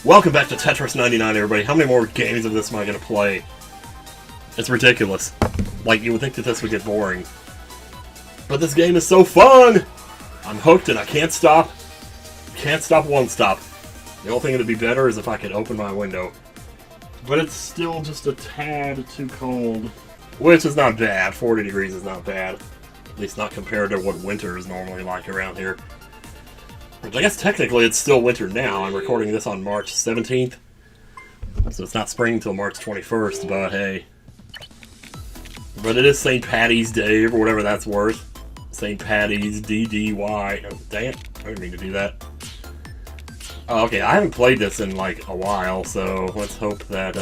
Welcome back to Tetris 99, everybody. How many more games of this am I going to play? It's ridiculous. Like, you would think that this would get boring. But this game is so fun! I'm hooked and I can't stop. Can't stop, won't stop. The only thing that would be better is if I could open my window. But it's still just a tad too cold. Which is not bad. 40 degrees is not bad. At least not compared to what winter is normally like around here. Which I guess technically it's still winter now. I'm recording this on March 17th. So it's not spring until March 21st, but hey. But it is St. Patty's Day, or whatever that's worth. St. Patty's DDY. Oh, dang it. I didn't mean to do that. Oh, okay, I haven't played this in like a while, so let's hope that,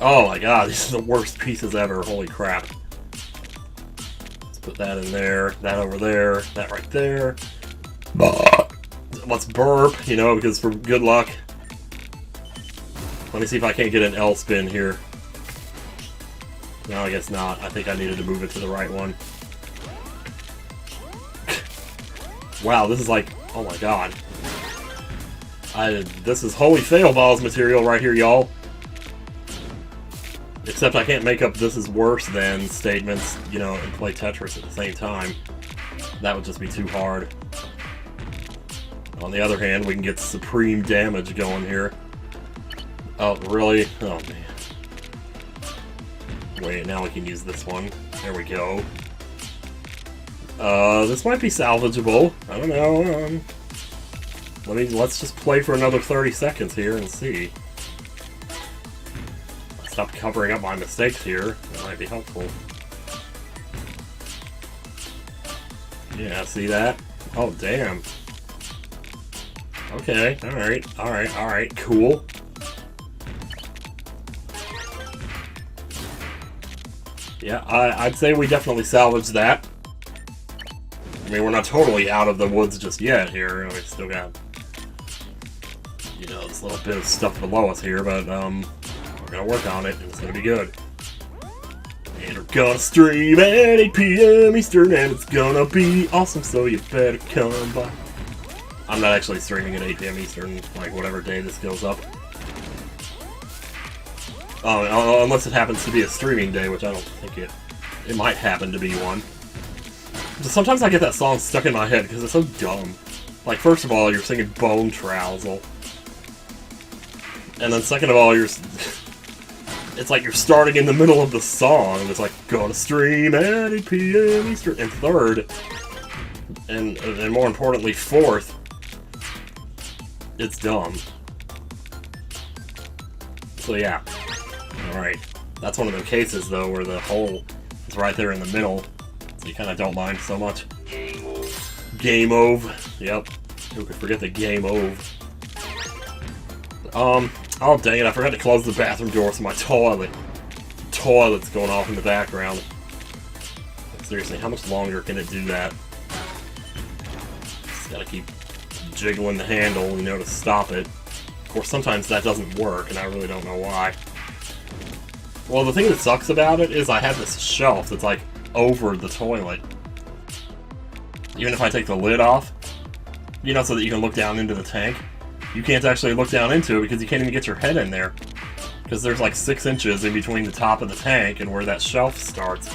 oh my god, these are the worst pieces ever. Holy crap. Put that in there, that over there, that right there. Let's burp, you know, because for good luck. Let me see if I can't get an L spin here. No, I guess not. I think I needed to move it to the right one. Wow, this is like, oh my god. This is holy fail balls material right here, y'all. Except I can't make up "this is worse than" statements, you know, and play Tetris at the same time. That would just be too hard. On the other hand, we can get supreme damage going here. Oh, really? Oh, man. Wait, now we can use this one. There we go. This might be salvageable. I don't know. Let's just play for another 30 seconds here and see. Stop covering up my mistakes here. That might be helpful. Yeah, see that? Oh, damn. Okay, alright, cool. Yeah, I'd say we definitely salvaged that. I mean, we're not totally out of the woods just yet here. We still got, you know, this little bit of stuff below us here, but, we're gonna work on it, and it's gonna be good. And we're gonna stream at 8 PM Eastern, and it's gonna be awesome, so you better come by. I'm not actually streaming at 8 PM Eastern, like whatever day this goes up. Oh, unless it happens to be a streaming day, which I don't think it might happen to be one. Sometimes I get that song stuck in my head, because it's so dumb. Like, first of all, you're singing Bone Trousel. And then second of all, it's like you're starting in the middle of the song. It's like, gonna stream at 8 PM Eastern. And third, and more importantly, fourth, it's dumb. So yeah. Alright. That's one of the cases, though, where the hole is right there in the middle. So you kind of don't mind so much. Game over. Yep. Who could forget the game over? Oh dang it, I forgot to close the bathroom door, so my toilet's going off in the background. Seriously, how much longer can it do that? Just gotta keep jiggling the handle, you know, to stop it. Of course, sometimes that doesn't work, and I really don't know why. Well, the thing that sucks about it is I have this shelf that's, like, over the toilet. Even if I take the lid off, you know, so that you can look down into the tank. You can't actually look down into it because you can't even get your head in there. Because there's like 6 inches in between the top of the tank and where that shelf starts.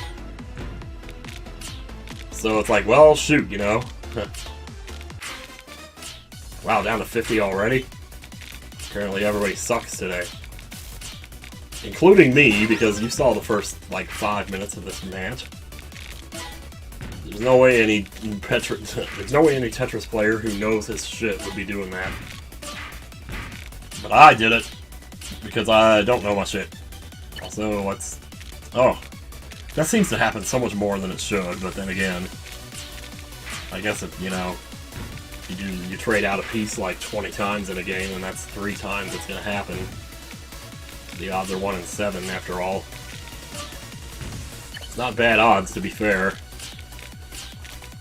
So it's like, well, shoot, you know. Wow, down to 50 already? Apparently everybody sucks today. Including me, because you saw the first, like, 5 minutes of this match. There's no way any Tetris player who knows his shit would be doing that. But I did it, because I don't know my shit. Also, oh, that seems to happen so much more than it should, but then again, I guess if, you know, you trade out a piece like 20 times in a game, and that's 3 times it's gonna happen. The odds are 1 in 7, after all. It's not bad odds, to be fair.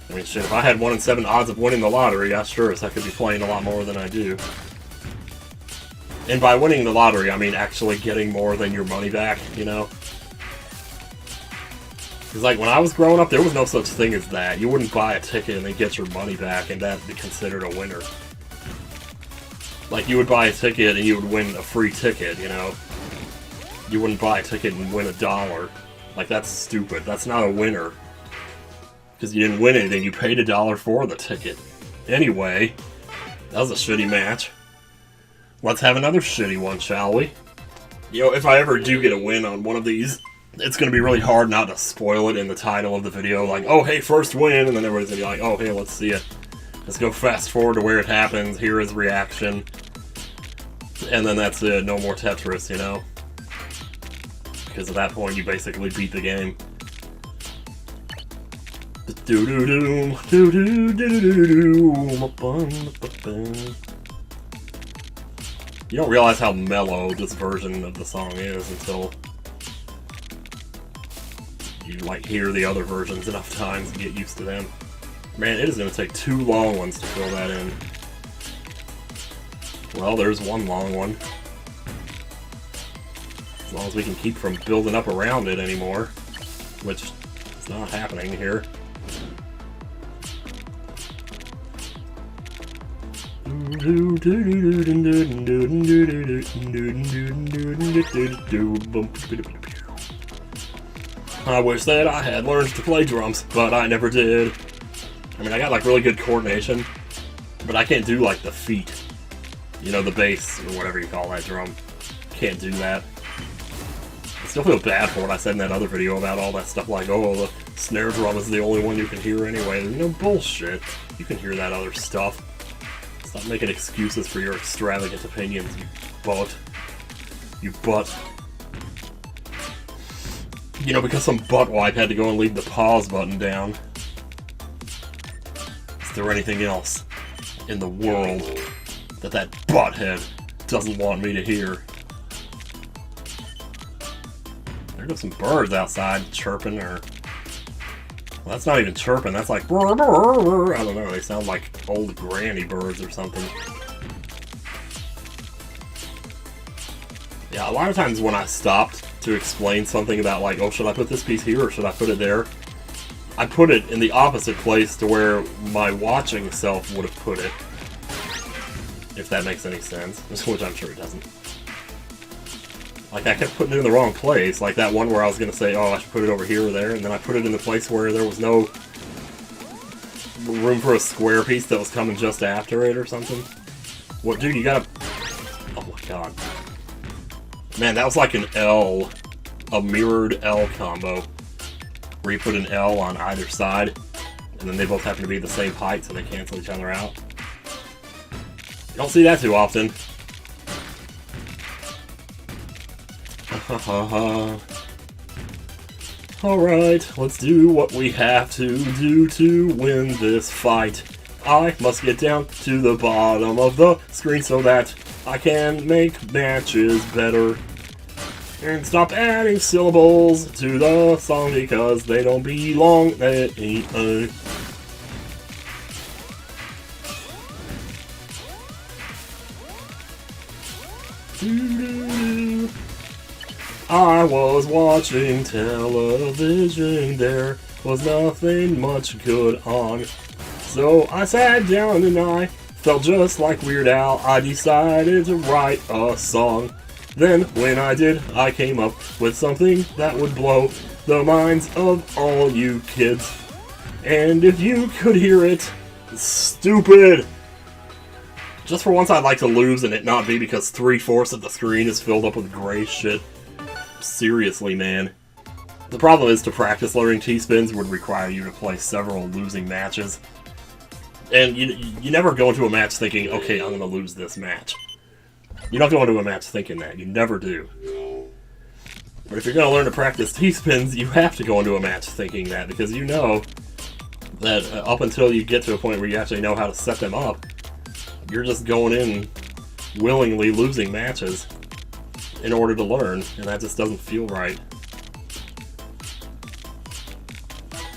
I mean, shit, if I had 1 in 7 odds of winning the lottery, I sure as heck could be playing a lot more than I do. And by winning the lottery, I mean actually getting more than your money back, you know? Because, like, when I was growing up, there was no such thing as that. You wouldn't buy a ticket and then get your money back and that be considered a winner. Like, you would buy a ticket and you would win a free ticket, you know? You wouldn't buy a ticket and win $1. Like, that's stupid. That's not a winner. Because you didn't win anything, you paid $1 for the ticket. Anyway, that was a shitty match. Let's have another shitty one, shall we? You know, if I ever do get a win on one of these, it's going to be really hard not to spoil it in the title of the video. Like, oh, hey, first win, and then everybody's going to be like, oh, hey, let's see it. Let's go fast forward to where it happens, hear his reaction. And then that's it, no more Tetris, you know? Because at that point, you basically beat the game. You don't realize how mellow this version of the song is until you, like, hear the other versions enough times and get used to them. Man, it is going to take 2 long ones to fill that in. Well, there's one long one. As long as we can keep from building up around it anymore. Which is not happening here. I wish that I had learned to play drums, but I never did. I mean, I got, like, really good coordination, but I can't do, like, the feet. You know, the bass, or whatever you call that drum. Can't do that. I still feel bad for what I said in that other video about all that stuff, like, oh, the snare drum is the only one you can hear anyway. You know, bullshit. You can hear that other stuff. Stop making excuses for your extravagant opinions, you butt. You butt. You know, because some buttwipe had to go and leave the pause button down. Is there anything else in the world that butthead doesn't want me to hear? There go some birds outside chirping, or... Well, that's not even chirping, that's like... Brr, brr, brr. I don't know, they sound like old granny birds or something. Yeah, a lot of times when I stopped to explain something about, like, oh, should I put this piece here or should I put it there? I put it in the opposite place to where my watching self would have put it. If that makes any sense. Which I'm sure it doesn't. Like, I kept putting it in the wrong place. Like that one where I was going to say, oh, I should put it over here or there. And then I put it in the place where there was no room for a square piece that was coming just after it or something. What, dude, you gotta... Oh my god. Man, that was like an L. A mirrored L combo. Where you put an L on either side. And then they both happen to be the same height, so they cancel each other out. You don't see that too often. Alright, let's do what we have to do to win this fight. I must get down to the bottom of the screen so that I can make matches better. And stop adding syllables to the song because they don't belong anyway. I was watching television, there was nothing much good on. So I sat down and I felt just like Weird Al. I decided to write a song. Then, when I did, I came up with something that would blow the minds of all you kids. And if you could hear it, stupid! Just for once I'd like to lose and it not be because 3/4 of the screen is filled up with gray shit. Seriously, man. The problem is, to practice learning T-spins would require you to play several losing matches. And you never go into a match thinking, okay, I'm gonna lose this match. You don't go into a match thinking that. You never do. But if you're going to learn to practice T-spins, you have to go into a match thinking that, because you know that up until you get to a point where you actually know how to set them up, you're just going in willingly losing matches in order to learn, and that just doesn't feel right.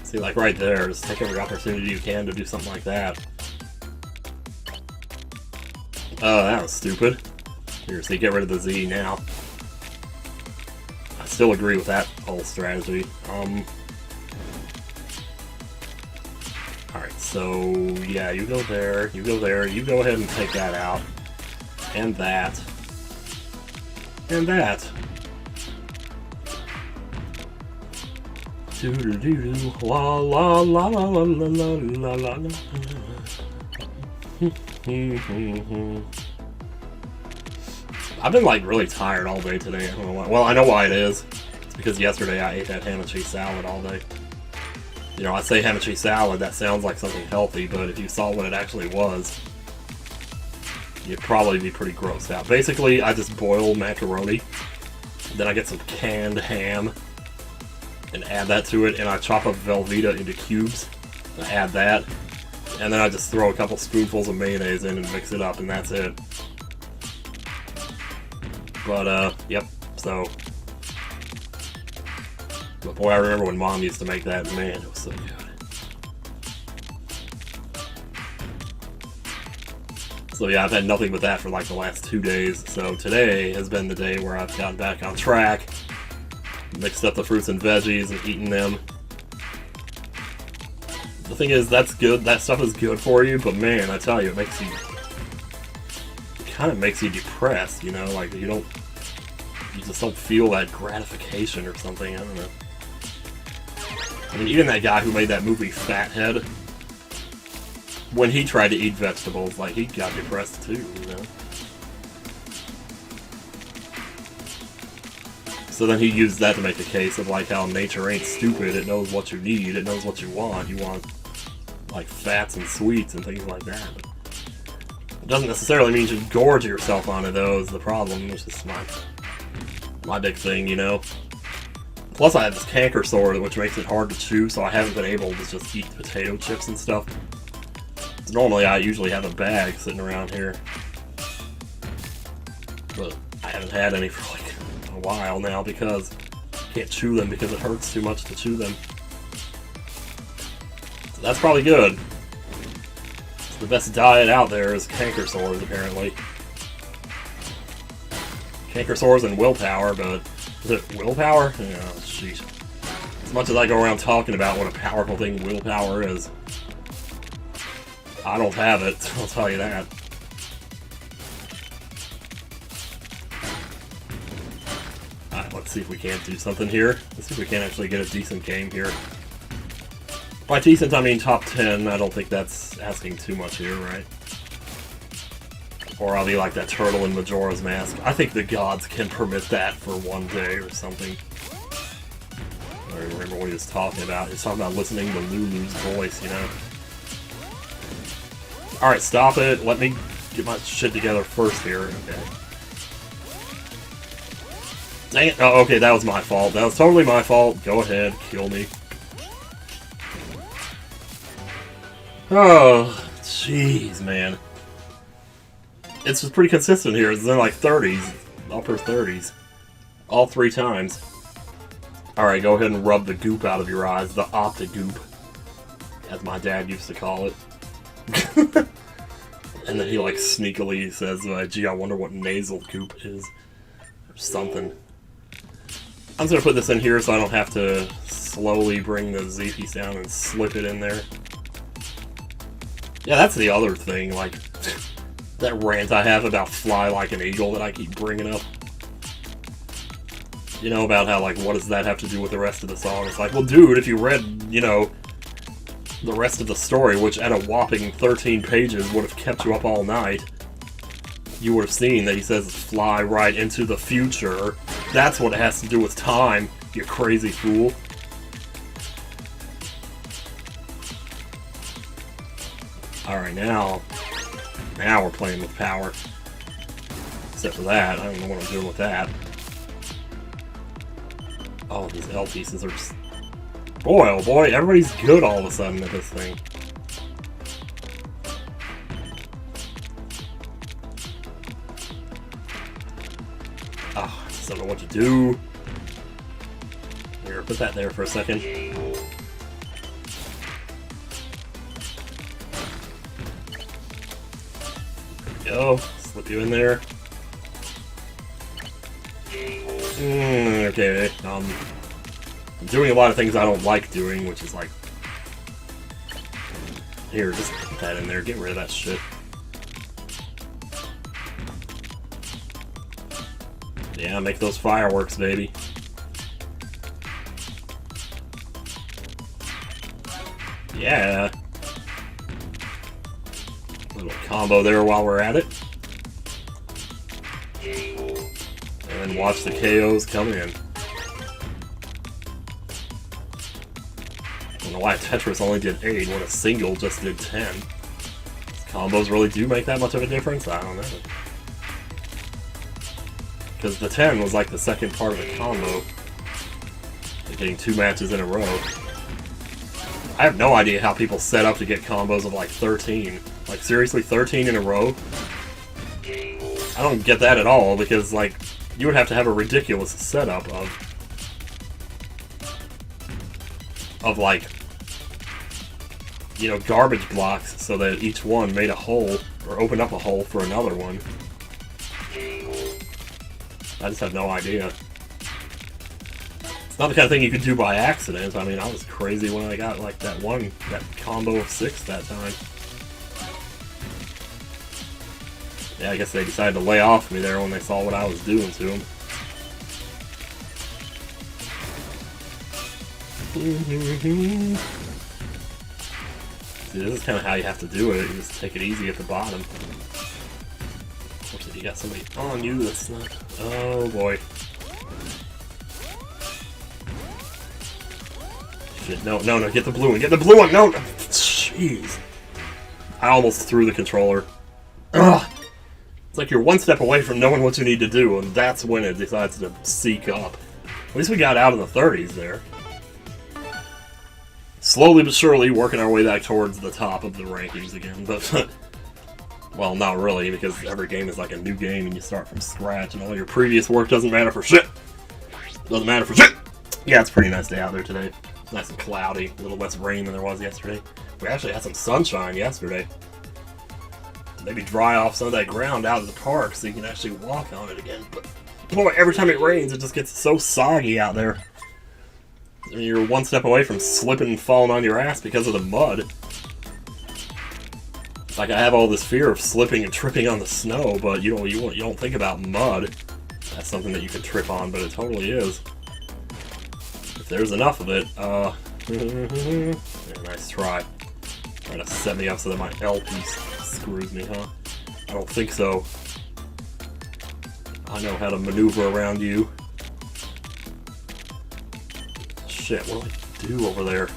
See, like right there, just take every opportunity you can to do something like that. Oh, that was stupid. Here, so you get rid of the Z now. I still agree with that whole strategy. Alright, so yeah, you go there, you go there, you go ahead and take that out. And that. And that. Doo doo doo doo. La la la la la la la la la. I've been like really tired all day today. I don't know why. Well, I know why it is. It's because yesterday I ate that ham and cheese salad all day. You know, I say ham and cheese salad, that sounds like something healthy, but if you saw what it actually was, you'd probably be pretty grossed out. Basically, I just boil macaroni, then I get some canned ham, and add that to it, and I chop up Velveeta into cubes, and add that, and then I just throw a couple spoonfuls of mayonnaise in and mix it up, and that's it. But, yep, so... But boy, I remember when Mom used to make that, man, it was so good. So yeah, I've had nothing but that for like the last 2 days, so today has been the day where I've gotten back on track, mixed up the fruits and veggies and eaten them. The thing is, that's good, that stuff is good for you, but man, I tell you, it makes you, it kind of makes you depressed, you know, like you just don't feel that gratification or something, I don't know. I mean, even that guy who made that movie Fathead, when he tried to eat vegetables, like, he got depressed too, you know? So then he used that to make a case of, like, how nature ain't stupid, it knows what you need, it knows what you want, like, fats and sweets and things like that. But it doesn't necessarily mean you should gorge yourself on it, though, is the problem, which is my big thing, you know? Plus I have this canker sore, which makes it hard to chew, so I haven't been able to just eat potato chips and stuff. So normally I usually have a bag sitting around here. But I haven't had any for like a while now because I can't chew them because it hurts too much to chew them. So that's probably good. So the best diet out there is canker sores, apparently. Canker sores and willpower, but is it willpower? Yeah, sheesh. As much as I go around talking about what a powerful thing willpower is, I don't have it, I'll tell you that. Alright, let's see if we can't do something here. Let's see if we can actually get a decent game here. By decent, I mean top 10. I don't think that's asking too much here, right? Or I'll be like that turtle in Majora's Mask. I think the gods can permit that for one day or something. I don't remember what he was talking about. He was talking about listening to Lulu's voice, you know? Alright, stop it. Let me get my shit together first here. Okay. Dang it. Oh, okay, that was my fault. That was totally my fault. Go ahead, kill me. Oh, jeez, man. It's just pretty consistent here. It's in like 30s, upper 30s. All 3 times. Alright, go ahead and rub the goop out of your eyes. The opti-goop, as my dad used to call it. And then he like sneakily says, gee, I wonder what nasal goop is. Or something. I'm just gonna put this in here so I don't have to slowly bring the Z piece down and slip it in there. Yeah, that's the other thing, like... that rant I have about Fly Like an Eagle that I keep bringing up. You know, about how, like, what does that have to do with the rest of the song? It's like, well, dude, if you read, you know, the rest of the story, which at a whopping 13 pages would have kept you up all night, you would have seen that he says fly right into the future. That's what it has to do with time, you crazy fool. Alright, now we're playing with power. Except for that, I don't know what I'm doing with that. Oh, these L pieces are just... Boy, oh boy, everybody's good all of a sudden at this thing. Oh, I just don't know what to do. Here, put that there for a second. Go, slip you in there. Okay, I'm doing a lot of things I don't like doing, which is like... Here, just put that in there, get rid of that shit. Yeah, make those fireworks, baby. Yeah. Little combo there while we're at it. And then watch the KOs come in. I don't know why Tetris only did 8 when a single just did 10. Combos really do make that much of a difference? I don't know. Because the 10 was like the second part of the combo. Like getting 2 matches in a row. I have no idea how people set up to get combos of like 13. Like seriously, 13 in a row? I don't get that at all, because like, you would have to have a ridiculous setup of like, you know, garbage blocks so that each one made a hole, or opened up a hole for another one. I just have no idea. It's not the kind of thing you could do by accident. I mean, I was crazy when I got like that combo of 6 that time. Yeah, I guess they decided to lay off me there when they saw what I was doing to them. See, this is kind of how you have to do it. You just take it easy at the bottom. Of course, if you got somebody on you that's not... Oh, boy. Shit, no, no, no, get the blue one. Get the blue one! No! Jeez. I almost threw the controller. Ugh! It's like you're one step away from knowing what you need to do, and that's when it decides to seek up. At least we got out in the 30s there. Slowly but surely working our way back towards the top of the rankings again, but... well, not really, because every game is like a new game and you start from scratch, and all your previous work doesn't matter for shit! Doesn't matter for shit! Yeah, it's a pretty nice day out there today. Nice and cloudy, a little less rain than there was yesterday. We actually had some sunshine yesterday. Maybe dry off some of that ground out of the park so you can actually walk on it again. But boy, every time it rains, it just gets so soggy out there. I mean, you're one step away from slipping and falling on your ass because of the mud. Like, I have all this fear of slipping and tripping on the snow, but you don't think about mud. That's something that you could trip on, but it totally is. If there's enough of it, yeah, nice try. Trying to set me up so that my L piece screws me, huh? I don't think so. I know how to maneuver around you. Shit, what do I do over there?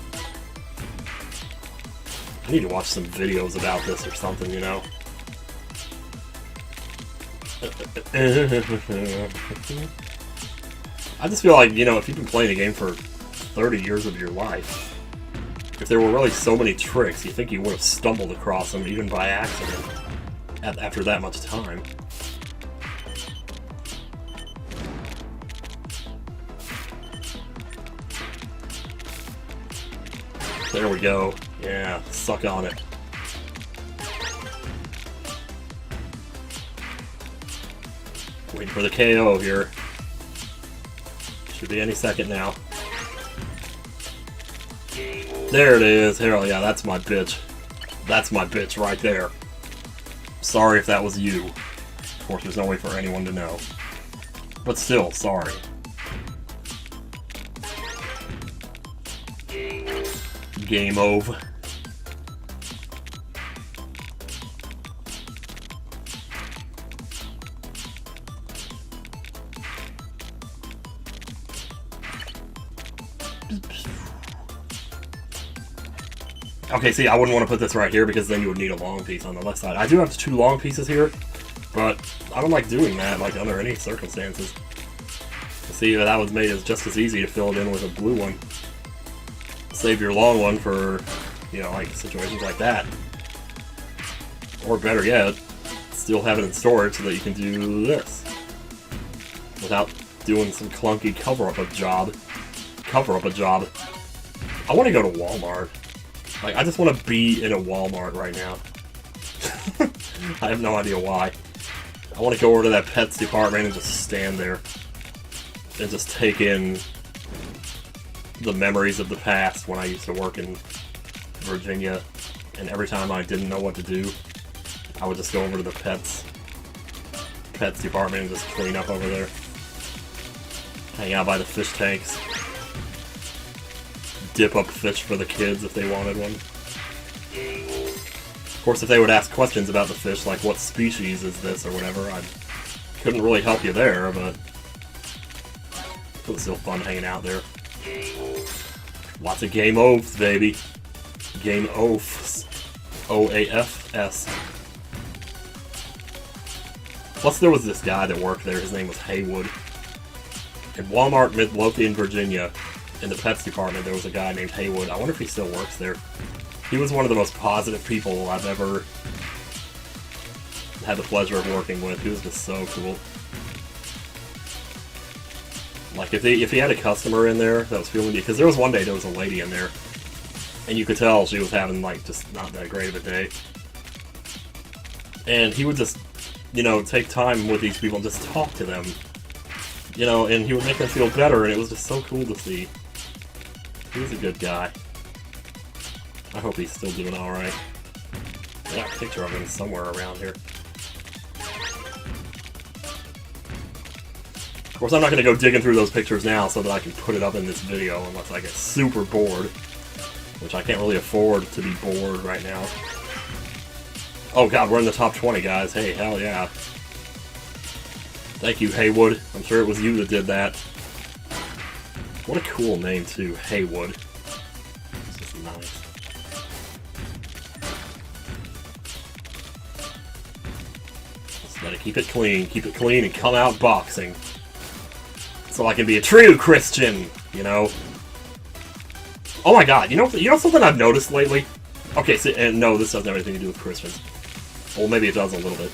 I need to watch some videos about this or something, you know? I just feel like, you know, if you've been playing a game for 30 years of your life, if there were really so many tricks, you think you would have stumbled across them even by accident after that much time. There we go. Yeah, suck on it. Waiting for the KO here. Should be any second now. There it is. Hell yeah, that's my bitch. That's my bitch right there. Sorry if that was you. Of course, there's no way for anyone to know. But still, sorry. Game over. Okay, see, I wouldn't want to put this right here because then you would need a long piece on the left side. I do have 2 long pieces here, but I don't like doing that, like, under any circumstances. See, that was made as just as easy to fill it in with a blue one. Save your long one for, you know, like, situations like that. Or better yet, still have it in storage so that you can do this. Without doing some clunky cover-up a job. I want to go to Walmart. Like, I just want to be in a Walmart right now. I have no idea why. I want to go over to that pets department and just stand there. And just take in the memories of the past when I used to work in Virginia. And every time I didn't know what to do, I would just go over to the pets department and just clean up over there. Hang out by the fish tanks. Dip up fish for the kids if they wanted one. Of course, if they would ask questions about the fish, like what species is this or whatever, I couldn't really help you there, but it was still fun hanging out there. Lots of game oafs, baby. Game oafs. O-A-F-S. Plus, there was this guy that worked there. His name was Haywood. In Walmart, Midlothian, Virginia, in the pets department, there was a guy named Haywood. I wonder if he still works there. He was one of the most positive people I've ever had the pleasure of working with. He was just so cool. Like, if he had a customer in there that was feeling you, because there was one day there was a lady in there, and you could tell she was having, like, just not that great of a day. And he would just, you know, take time with these people and just talk to them. You know, and he would make them feel better, and it was just so cool to see. He was a good guy. I hope he's still doing alright. I got a picture of him somewhere around here. Of course, I'm not going to go digging through those pictures now so that I can put it up in this video unless I get super bored. Which I can't really afford to be bored right now. Oh god, we're in the top 20, guys. Hey, hell yeah. Thank you, Haywood. I'm sure it was you that did that. What a cool name, too. Haywood. This is nice. Just gotta keep it clean, and come out boxing. So I can be a true Christian, you know? Oh my god, you know something I've noticed lately? Okay, so, and no, this doesn't have anything to do with Christians. Well, maybe it does a little bit.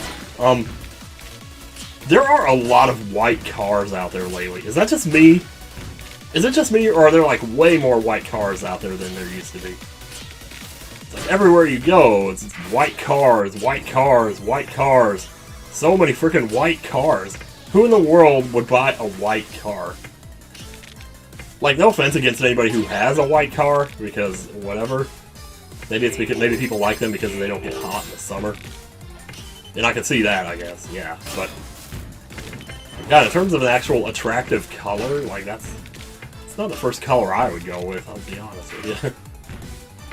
There are a lot of white cars out there lately. Is that just me? Is it just me, or are there, like, way more white cars out there than there used to be? It's like, everywhere you go, it's white cars, white cars, white cars. So many freaking white cars. Who in the world would buy a white car? Like, no offense against anybody who has a white car, because whatever. Maybe it's because maybe people like them because they don't get hot in the summer. And I can see that, I guess, yeah. But God, in terms of an actual attractive color, like it's not the first color I would go with, I'll be honest with you.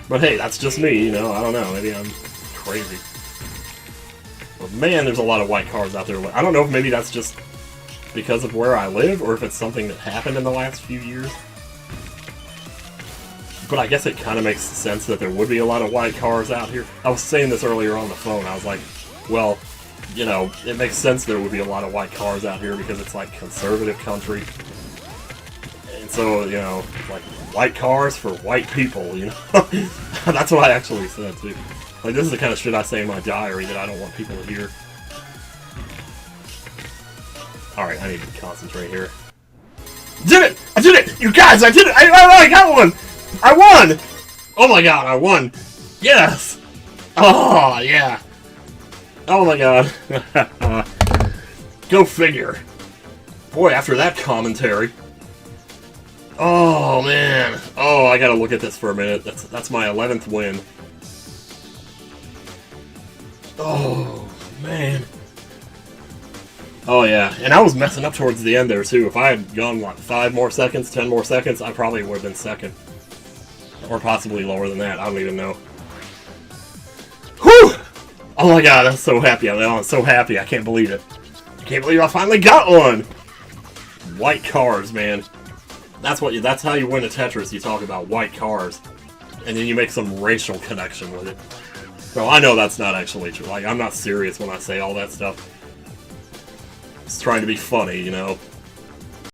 But hey, that's just me, you know, I don't know, maybe I'm crazy. But man, there's a lot of white cars out there. I don't know if maybe that's just because of where I live, or if it's something that happened in the last few years. But I guess it kind of makes sense that there would be a lot of white cars out here. I was saying this earlier on the phone, I was like, well, you know, it makes sense there would be a lot of white cars out here because it's like conservative country. And so, you know, like white cars for white people, you know? That's what I actually said too. Like, this is the kind of shit I say in my diary that I don't want people to hear. Alright, I need to concentrate here. Did it! I did it! You guys, I did it! I got one! I won! Oh my god, I won! Yes! Oh, yeah! Oh my god. Go figure. Boy, after that commentary. Oh, man. Oh, I gotta look at this for a minute. That's my 11th win. Oh, man. Oh, yeah. And I was messing up towards the end there, too. If I had gone, like, 5 more seconds, 10 more seconds, I probably would have been second. Or possibly lower than that. I don't even know. Whew! Oh my god, I'm so happy. I'm so happy. I can't believe it. I can't believe I finally got one! White cars, man. That's how you win a Tetris. You talk about white cars. And then you make some racial connection with it. So I know that's not actually true. Like, I'm not serious when I say all that stuff. It's trying to be funny, you know?